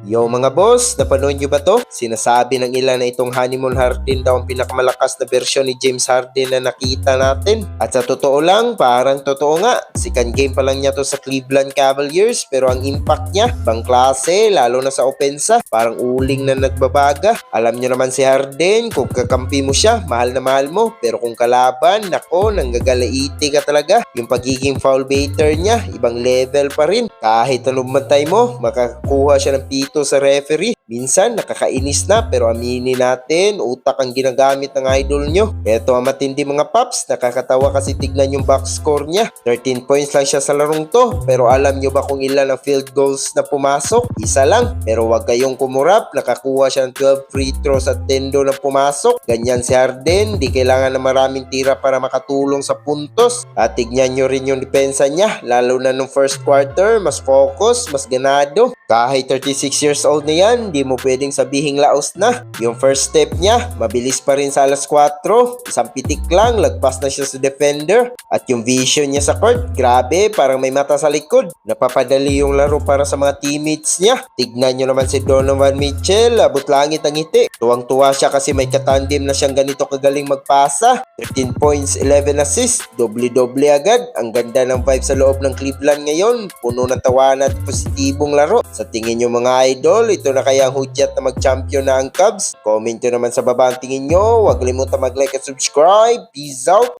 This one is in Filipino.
Yo mga boss, napanood nyo ba to? Sinasabi ng ilan na itong Honeymoon Harden daw ang pinakamalakas na bersyon ni James Harden na nakita natin. At sa totoo lang, parang totoo nga. Second game pa lang niya to sa Cleveland Cavaliers pero ang impact niya, bang klase, lalo na sa opensa, parang uling na nagbabaga. Alam nyo naman si Harden, kung kakampi mo siya, mahal na mahal mo. Pero kung kalaban, nako, nanggagalaiti ka talaga. Yung pagiging foul baiter niya, ibang level pa rin. Kahit anong matay mo, makakuha siya ng pito sa referee. Minsan nakakainis na pero aminin natin, utak ang ginagamit ng idol nyo. Eto ang matindi mga paps, nakakatawa kasi tignan yung box score niya. 13 points lang siya sa larong to, pero alam nyo ba kung ilan ang field goals na pumasok? Isa lang, pero wag kayong kumurap, nakakuha siya ng 12 free throws at 10 na pumasok. Ganyan si Harden, di kailangan na maraming tira para makatulong sa puntos. At tignan nyo rin yung depensa niya, lalo na nung first quarter, mas focus, mas ganado. Kahit 36 years old na yan, di mo pwedeng sabihing laos na. Yung first step niya, mabilis pa rin sa alas 4. Isang pitik lang, lagpas na siya sa defender. At yung vision niya sa court, grabe, parang may mata sa likod. Napapadali yung laro para sa mga teammates niya. Tignan nyo naman si Donovan Mitchell, abot langit ang ngiti. Tuwang-tuwa siya kasi may katandem na siyang ganito kagaling magpasa. 13 points, 11 assists, doble-doble agad. Ang ganda ng vibe sa loob ng Cleveland ngayon. Puno ng tawanan at positibong laro. Sa tingin nyo mga idol, ito na kaya ang hudyat na mag-champion na ang Cubs? Comment nyo naman sa baba ang tingin nyo. Huwag limutan mag-like at subscribe. Peace out!